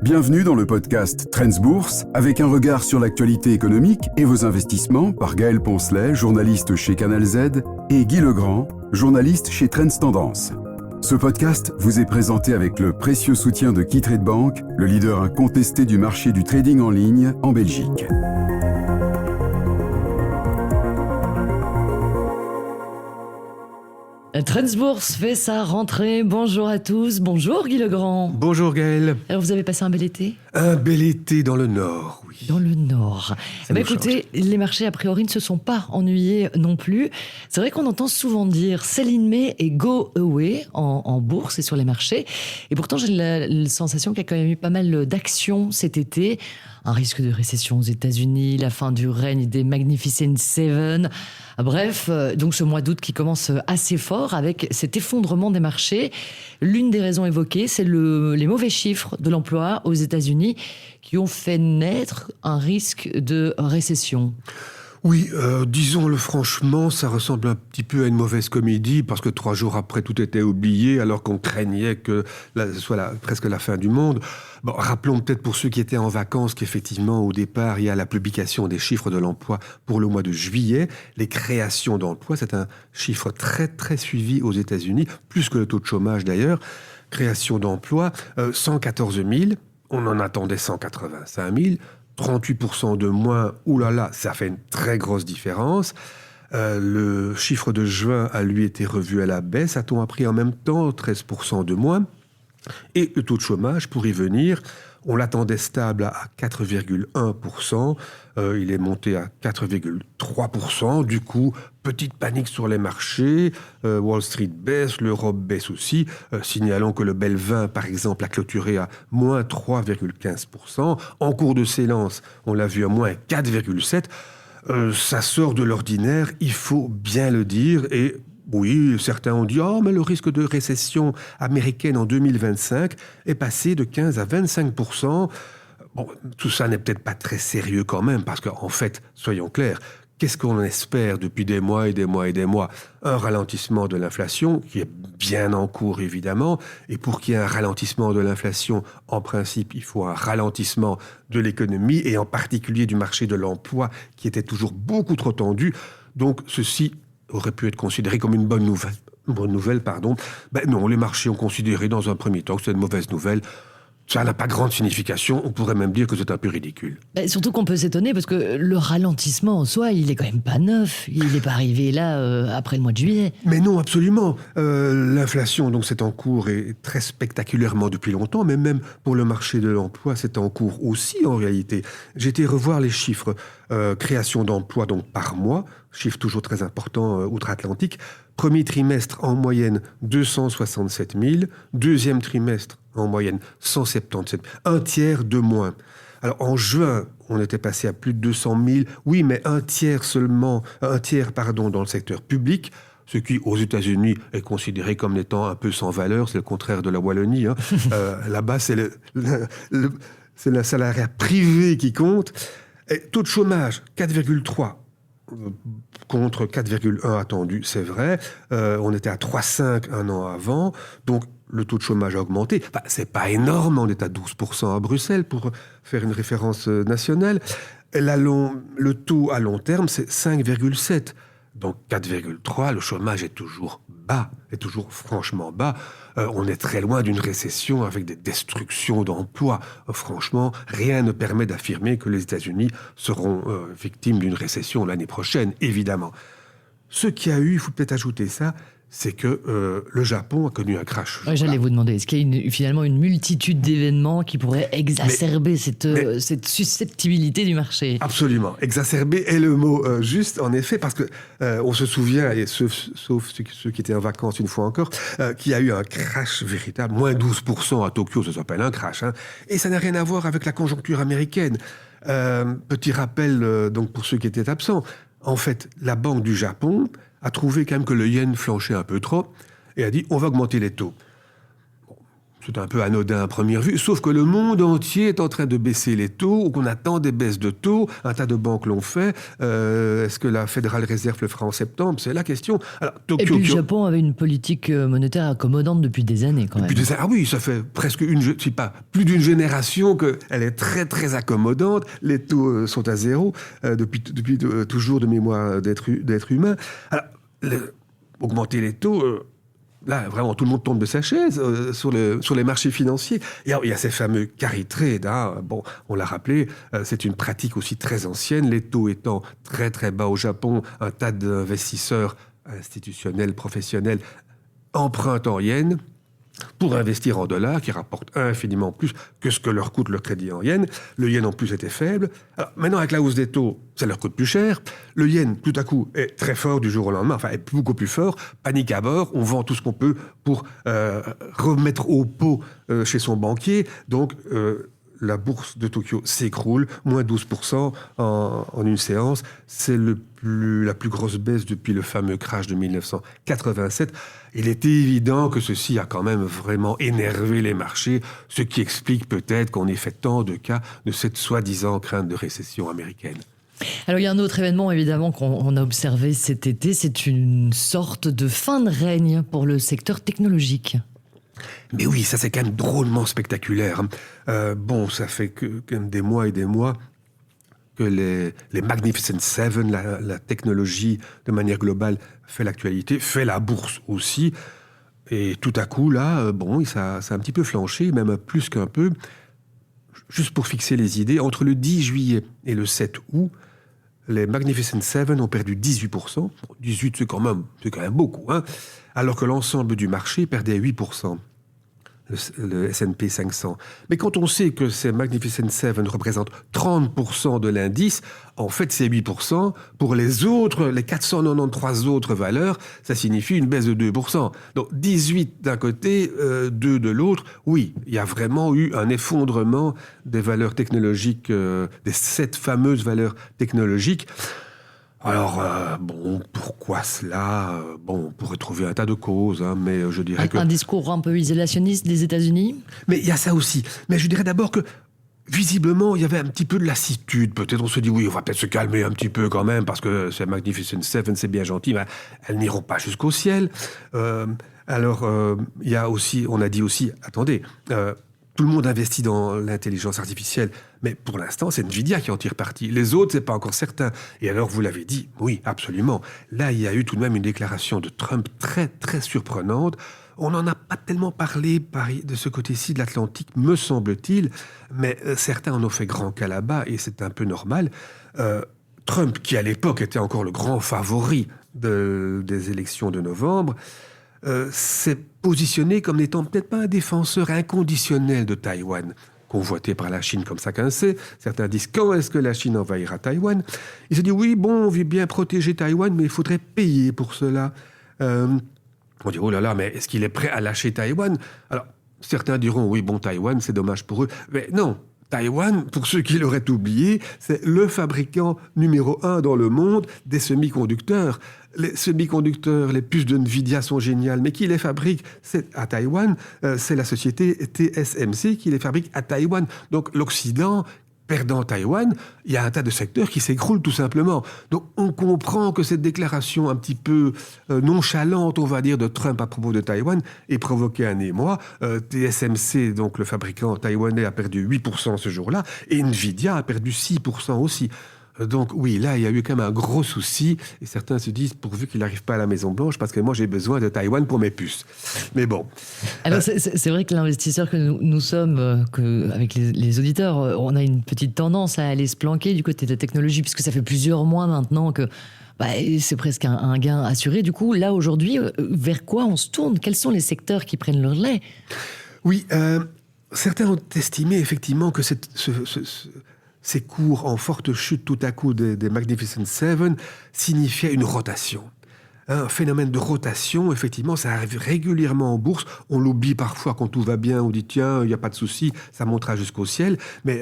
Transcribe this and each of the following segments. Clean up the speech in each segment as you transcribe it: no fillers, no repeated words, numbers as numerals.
Bienvenue dans le podcast Trends Bourse, avec un regard sur l'actualité économique et vos investissements par Gaël Poncelet, journaliste chez Canal Z, et Guy Legrand, journaliste chez Trends Tendance. Ce podcast vous est présenté avec le précieux soutien de KeyTrade Bank, le leader incontesté du marché du trading en ligne en Belgique. Trends Bourse fait sa rentrée. Bonjour à tous. Bonjour Guy Legrand. Bonjour Gaël. Alors vous avez passé un bel été ? Un bel été dans le Nord, oui. Dans le Nord. Écoutez, les marchés a priori ne se sont pas ennuyés non plus. C'est vrai qu'on entend souvent dire sell in May et go away en bourse et sur les marchés. Et pourtant j'ai la sensation qu'il y a quand même eu pas mal d'actions cet été. Un risque de récession aux États-Unis, la fin du règne des Magnificent Seven. Bref, donc ce mois d'août qui commence assez fort avec cet effondrement des marchés. L'une des raisons évoquées, c'est les mauvais chiffres de l'emploi aux États-Unis qui ont fait naître un risque de récession. Oui, disons-le franchement, ça ressemble un petit peu à une mauvaise comédie parce que 3 jours après, tout était oublié alors qu'on craignait que ce soit presque la fin du monde. Bon, rappelons peut-être pour ceux qui étaient en vacances qu'effectivement, au départ, il y a la publication des chiffres de l'emploi pour le mois de juillet. Les créations d'emplois, c'est un chiffre très, très suivi aux États-Unis, plus que le taux de chômage d'ailleurs. Création d'emplois, 114 000, on en attendait 185 000. 38% de moins, oulala, ça fait une très grosse différence. Le chiffre de juin a lui été revu à la baisse, a-t-on appris en même temps, 13% de moins. Et le taux de chômage, pour y venir, on l'attendait stable à 4,1%, il est monté à 4,3%, du coup, petite panique sur les marchés, Wall Street baisse, l'Europe baisse aussi, signalons que le Bel 20, par exemple, a clôturé à moins 3,15%, en cours de séance, on l'a vu à moins 4,7%, ça sort de l'ordinaire, il faut bien le dire, et oui, certains ont dit « Oh, mais le risque de récession américaine en 2025 est passé de 15 à 25%. » Bon, tout ça n'est peut-être pas très sérieux quand même, parce qu'en fait, soyons clairs, qu'est-ce qu'on espère depuis des mois et des mois et des mois ? Un ralentissement de l'inflation, qui est bien en cours évidemment, et pour qu'il y ait un ralentissement de l'inflation, en principe, il faut un ralentissement de l'économie, et en particulier du marché de l'emploi, qui était toujours beaucoup trop tendu. Donc, ceci aurait pu être considéré comme une bonne nouvelle. Ben non, les marchés ont considéré dans un premier temps que c'est une mauvaise nouvelle. Ça n'a pas grande signification, on pourrait même dire que c'est un peu ridicule. Surtout qu'on peut s'étonner parce que le ralentissement en soi, il est quand même pas neuf. Il n'est pas arrivé là après le mois de juillet. Mais non, absolument. L'inflation, donc, c'est en cours et très spectaculairement depuis longtemps, mais même pour le marché de l'emploi, c'est en cours aussi en réalité. J'ai été revoir les chiffres création d'emplois donc par mois, chiffre toujours très important outre-Atlantique. Premier trimestre, en moyenne, 267 000. Deuxième trimestre, en moyenne, 177 000. Un tiers de moins. Alors, en juin, on était passé à plus de 200 000. Oui, mais un tiers dans le secteur public, ce qui, aux États-Unis, est considéré comme n'étant un peu sans valeur. C'est le contraire de la Wallonie. Là-bas, c'est le salariat privé qui compte. Et taux de chômage, 4,3 contre 4,1 attendu, c'est vrai. On était à 3,5 un an avant. Donc, le taux de chômage a augmenté. C'est pas énorme, on est à 12% à Bruxelles, pour faire une référence nationale. Le taux à long terme, c'est 5,7. Donc 4,3, le chômage est toujours bas, est toujours franchement bas. On est très loin d'une récession avec des destructions d'emplois. Franchement, rien ne permet d'affirmer que les États-Unis seront victimes d'une récession l'année prochaine, évidemment. Ce qu'il y a eu, il faut peut-être ajouter ça, c'est que le Japon a connu un crash. Ouais, j'allais vous demander, est-ce qu'il y a finalement une multitude d'événements qui pourraient exacerber cette susceptibilité du marché ? Absolument. Exacerber est le mot juste, en effet, parce que on se souvient, et sauf ceux qui étaient en vacances une fois encore, qu'il y a eu un crash véritable, moins 12% à Tokyo, ça s'appelle un crash, et ça n'a rien à voir avec la conjoncture américaine. Petit rappel, donc pour ceux qui étaient absents, en fait, la Banque du Japon a trouvé quand même que le yen flanchait un peu trop et a dit on va augmenter les taux. Bon, c'est un peu anodin à première vue, sauf que le monde entier est en train de baisser les taux, ou qu'on attend des baisses de taux, un tas de banques l'ont fait. Est-ce que la Federal Reserve le fera en septembre? C'est la question. Alors, Tokyo, et puis le Japon avait une politique monétaire accommodante depuis des années quand même. Ah oui, ça fait presque plus d'une génération qu'elle est très très accommodante. Les taux sont à zéro depuis toujours de mémoire d'être humain. Alors, augmenter les taux... Là, vraiment, tout le monde tombe de sa chaise sur les marchés financiers. Et alors, il y a ces fameux carry trade. Bon, on l'a rappelé, c'est une pratique aussi très ancienne. Les taux étant très, très bas au Japon, un tas d'investisseurs institutionnels, professionnels, empruntent en yens pour investir en dollars, qui rapportent infiniment plus que ce que leur coûte le crédit en yens. Le yen, en plus, était faible. Alors, maintenant, avec la hausse des taux, ça leur coûte plus cher. Le yen, tout à coup, est très fort du jour au lendemain, enfin, est beaucoup plus fort. Panique à bord, on vend tout ce qu'on peut pour remettre au pot chez son banquier. Donc, la bourse de Tokyo s'écroule, moins 12% en une séance. C'est la plus grosse baisse depuis le fameux crash de 1987. Il est évident que ceci a quand même vraiment énervé les marchés, ce qui explique peut-être qu'on ait fait tant de cas de cette soi-disant crainte de récession américaine. Alors il y a un autre événement évidemment qu'on a observé cet été, c'est une sorte de fin de règne pour le secteur technologique. Mais oui, ça c'est quand même drôlement spectaculaire. Bon, ça fait quand même des mois et des mois que les Magnificent Seven, la technologie de manière globale, fait l'actualité, fait la bourse aussi. Et tout à coup, là, ça a un petit peu flanché, même plus qu'un peu. Juste pour fixer les idées, entre le 10 juillet et le 7 août, les Magnificent Seven ont perdu 18%. 18, c'est quand même beaucoup, alors que l'ensemble du marché perdait 8%. Le S&P 500. Mais quand on sait que ces Magnificent Seven représentent 30% de l'indice, en fait, c'est 8%. Pour les autres, les 493 autres valeurs, ça signifie une baisse de 2%. Donc, 18 d'un côté, 2 de l'autre. Oui, il y a vraiment eu un effondrement des valeurs technologiques, des 7 fameuses valeurs technologiques. Alors, pourquoi cela ? On pourrait trouver un tas de causes, mais je dirais que... Un discours un peu isolationniste des États-Unis ? Mais il y a ça aussi. Mais je dirais d'abord que, visiblement, il y avait un petit peu de lassitude. Peut-être on se dit, oui, on va peut-être se calmer un petit peu quand même, parce que ces Magnificent Seven, c'est bien gentil, mais elles n'iront pas jusqu'au ciel. Il y a aussi, on a dit aussi, attendez... tout le monde investit dans l'intelligence artificielle, mais pour l'instant, c'est Nvidia qui en tire parti. Les autres, c'est pas encore certain. Et alors, vous l'avez dit, oui, absolument. Là, il y a eu tout de même une déclaration de Trump très, très surprenante. On n'en a pas tellement parlé de ce côté-ci de l'Atlantique, me semble-t-il, mais certains en ont fait grand cas là-bas, et c'est un peu normal. Trump, qui à l'époque était encore le grand favori des élections de novembre, s'est positionné comme n'étant peut-être pas un défenseur inconditionnel de Taïwan, convoité par la Chine comme chacun sait. Certains disent, quand est-ce que la Chine envahira Taïwan ? Il se dit, oui, on veut bien protéger Taïwan, mais il faudrait payer pour cela. On dit, oh là là, mais est-ce qu'il est prêt à lâcher Taïwan ? Alors, certains diront, oui, Taïwan, c'est dommage pour eux. Mais non, Taïwan, pour ceux qui l'auraient oublié, c'est le fabricant numéro 1 dans le monde des semi-conducteurs. Les semi-conducteurs, les puces de Nvidia sont géniales, mais qui les fabrique à Taïwan, c'est la société TSMC qui les fabrique à Taïwan. Donc l'Occident, perdant Taïwan, il y a un tas de secteurs qui s'écroulent tout simplement. Donc on comprend que cette déclaration un petit peu nonchalante, on va dire, de Trump à propos de Taïwan ait provoqué un émoi. TSMC, donc le fabricant taïwanais, a perdu 8% ce jour-là, et Nvidia a perdu 6% aussi. Donc oui, là, il y a eu quand même un gros souci, et certains se disent, pourvu qu'il n'arrive pas à la Maison-Blanche, parce que moi, j'ai besoin de Taïwan pour mes puces. Mais bon. Alors, c'est vrai que l'investisseur que nous sommes, avec les auditeurs, on a une petite tendance à aller se planquer du côté de la technologie, puisque ça fait plusieurs mois maintenant que c'est presque un gain assuré. Du coup, là, aujourd'hui, vers quoi on se tourne ? Quels sont les secteurs qui prennent le relais ? Oui, certains ont estimé effectivement que ces cours en forte chute tout à coup des Magnificent Seven signifiaient une rotation. Un phénomène de rotation, effectivement, ça arrive régulièrement en bourse. On l'oublie parfois quand tout va bien, on dit tiens, il n'y a pas de souci, ça montera jusqu'au ciel. Mais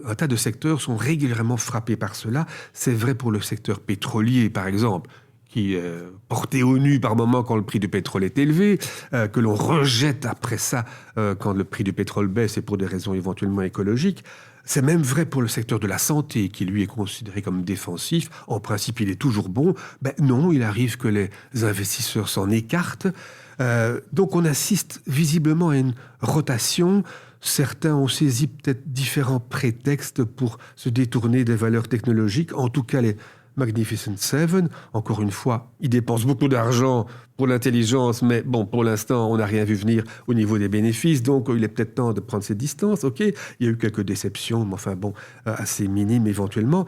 un tas de secteurs sont régulièrement frappés par cela. C'est vrai pour le secteur pétrolier, par exemple, qui est porté au nu par moments quand le prix du pétrole est élevé, que l'on rejette après ça quand le prix du pétrole baisse et pour des raisons éventuellement écologiques. C'est même vrai pour le secteur de la santé, qui lui est considéré comme défensif. En principe, il est toujours bon. Ben non, il arrive que les investisseurs s'en écartent. Donc on assiste visiblement à une rotation. Certains ont saisi peut-être différents prétextes pour se détourner des valeurs technologiques. En tout cas, les Magnificent Seven, encore une fois, ils dépensent beaucoup d'argent pour l'intelligence, mais bon, pour l'instant, on n'a rien vu venir au niveau des bénéfices, donc il est peut-être temps de prendre ses distances. Ok, il y a eu quelques déceptions, mais enfin bon, assez minimes éventuellement.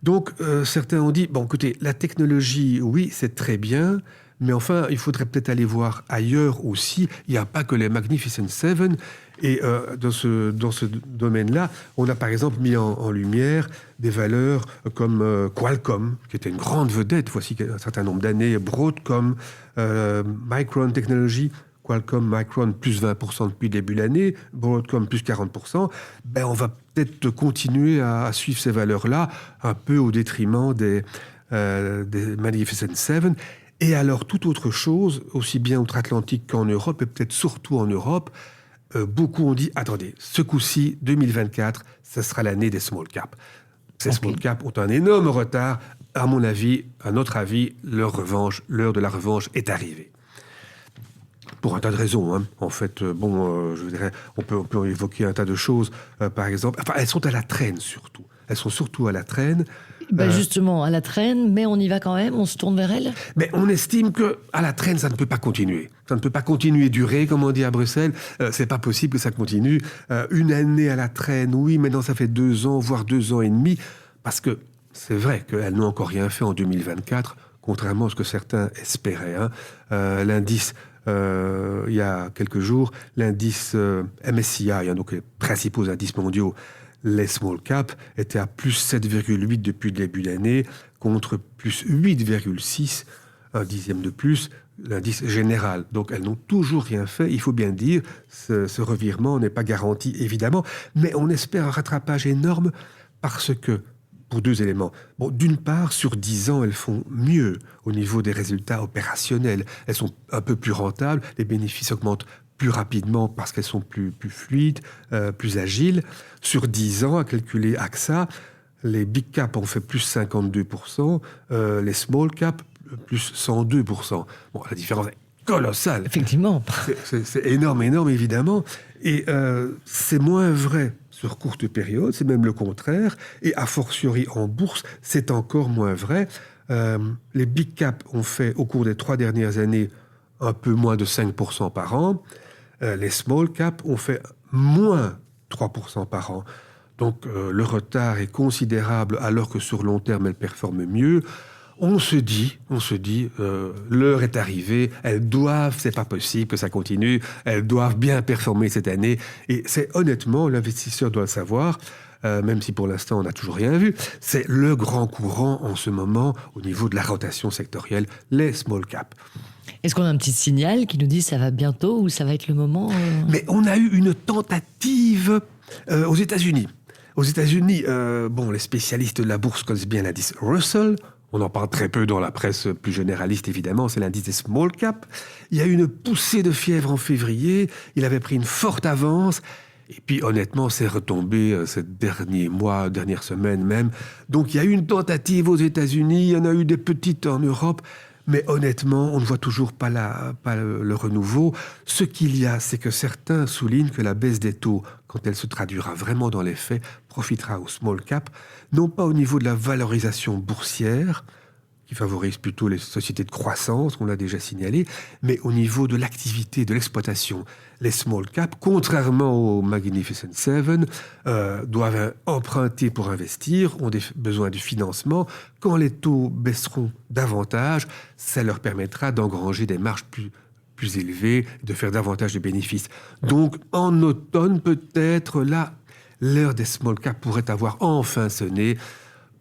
Donc certains ont dit, bon écoutez, la technologie, oui, c'est très bien, mais enfin, il faudrait peut-être aller voir ailleurs aussi. Il n'y a pas que les Magnificent Seven. Et dans ce domaine-là, on a par exemple mis en lumière des valeurs comme Qualcomm, qui était une grande vedette, voici un certain nombre d'années, Broadcom, Micron Technology, Qualcomm, Micron, plus 20% depuis le début de l'année, Broadcom, plus 40%. Ben, on va peut-être continuer à suivre ces valeurs-là, un peu au détriment des Magnificent Seven. Et alors, toute autre chose, aussi bien outre-Atlantique qu'en Europe, et peut-être surtout en Europe, beaucoup ont dit, attendez, ce coup-ci, 2024, ce sera l'année des small caps. Ces small caps ont un énorme retard. À mon avis, à notre avis, l'heure de la revanche est arrivée. Pour un tas de raisons, hein. En fait, je dirais, on peut évoquer un tas de choses. Par exemple, enfin, elles sont à la traîne surtout. Elles sont surtout à la traîne. Justement, à la traîne, mais on y va quand même, on se tourne vers elle. Mais on estime que à la traîne, ça ne peut pas continuer. Ça ne peut pas continuer durer, comme on dit à Bruxelles. C'est pas possible que ça continue. Une année à la traîne, oui, maintenant ça fait 2 ans, voire 2 ans et demi, parce que c'est vrai qu'elles n'ont encore rien fait en 2024, contrairement à ce que certains espéraient. Hein. L'indice, il y a quelques jours, l'indice MSCI, hein, donc les principaux indices mondiaux, les small caps étaient à plus 7,8 depuis le début de l'année, contre plus 8,6, un dixième de plus, l'indice général. Donc elles n'ont toujours rien fait, il faut bien dire. Ce revirement n'est pas garanti, évidemment, mais on espère un rattrapage énorme parce que, pour 2 éléments. Bon, d'une part, sur 10 ans, elles font mieux au niveau des résultats opérationnels. Elles sont un peu plus rentables, les bénéfices augmentent plus rapidement parce qu'elles sont plus fluides, plus agiles. Sur 10 ans, à calculer AXA, les big caps ont fait plus 52%, les small caps plus 102%. Bon, la différence est colossale. Effectivement. C'est énorme, évidemment. Et c'est moins vrai sur courte période, c'est même le contraire. Et a fortiori en bourse, c'est encore moins vrai. Les big caps ont fait, au cours des 3 dernières années, un peu moins de 5% par an. Les small caps ont fait moins 3% par an. Donc le retard est considérable alors que sur long terme, elles performent mieux. On se dit, l'heure est arrivée, elles doivent, c'est pas possible que ça continue, elles doivent bien performer cette année. Et c'est honnêtement, l'investisseur doit le savoir, même si pour l'instant on n'a toujours rien vu, c'est le grand courant en ce moment au niveau de la rotation sectorielle, les small caps. Est-ce qu'on a un petit signal qui nous dit ça va bientôt ou ça va être le moment Mais on a eu une tentative aux États-Unis. Aux États-Unis, les spécialistes de la bourse connaissent bien l'indice Russell. On en parle très peu dans la presse plus généraliste, évidemment. C'est l'indice des small caps. Il y a eu une poussée de fièvre en février. Il avait pris une forte avance. Et puis, honnêtement, c'est retombé ces derniers mois, dernières semaines même. Donc, il y a eu une tentative aux États-Unis. Il y en a eu des petites en Europe. Mais honnêtement, on ne voit toujours pas le renouveau. Ce qu'il y a, c'est que certains soulignent que la baisse des taux, quand elle se traduira vraiment dans les faits, profitera aux small caps, non pas au niveau de la valorisation boursière, qui favorise plutôt les sociétés de croissance, on l'a déjà signalé, mais au niveau de l'activité, de l'exploitation. Les small caps, contrairement aux Magnificent Seven, doivent emprunter pour investir, ont besoin de financement. Quand les taux baisseront davantage, ça leur permettra d'engranger des marges plus élevées, de faire davantage de bénéfices. Donc, en automne, peut-être, là, l'heure des small caps pourrait avoir enfin sonné.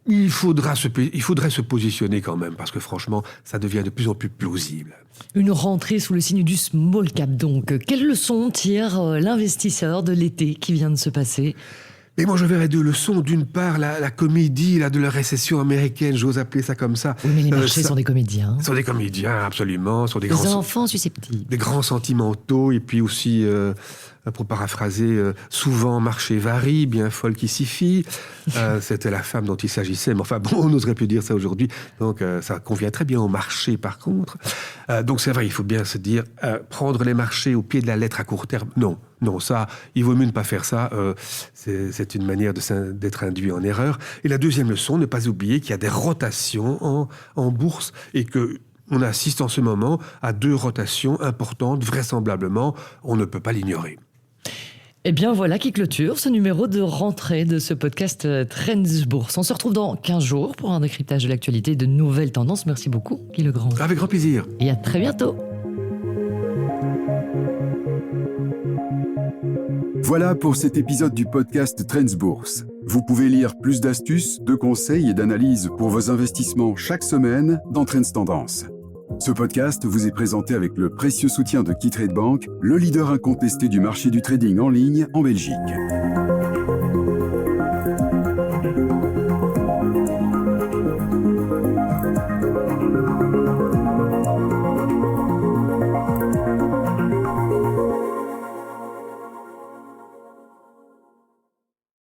Il faudrait se positionner quand même, parce que franchement, ça devient de plus en plus plausible. Une rentrée sous le signe du small cap donc. Quelle leçon tire l'investisseur de l'été qui vient de se passer ? Et moi, je verrais deux leçons. D'une part, la comédie de la récession américaine, j'ose appeler ça comme ça. Oui, mais les marchés sont des comédiens. Sont des comédiens, absolument. Sont des enfants susceptibles. Des grands sentimentaux, et puis aussi, pour paraphraser, souvent marché varie, bien folle qui s'y fie. C'était la femme dont il s'agissait, mais enfin bon, on n'oserait plus dire ça aujourd'hui. Donc ça convient très bien au marché, par contre. Donc c'est vrai, il faut bien se dire, prendre les marchés au pied de la lettre à court terme, non, ça, il vaut mieux ne pas faire ça. C'est une manière d'être induit en erreur. Et la deuxième leçon, ne pas oublier qu'il y a des rotations en bourse et que on assiste en ce moment à 2 rotations importantes, vraisemblablement. On ne peut pas l'ignorer. Eh bien, voilà qui clôture ce numéro de rentrée de ce podcast Trends Bourse. On se retrouve dans 15 jours pour un décryptage de l'actualité et de nouvelles tendances. Merci beaucoup, Guy Legrand. Avec grand plaisir. Et à très bientôt. Voilà pour cet épisode du podcast Trends Bourse. Vous pouvez lire plus d'astuces, de conseils et d'analyses pour vos investissements chaque semaine dans Trends Tendance. Ce podcast vous est présenté avec le précieux soutien de KeyTrade Bank, le leader incontesté du marché du trading en ligne en Belgique.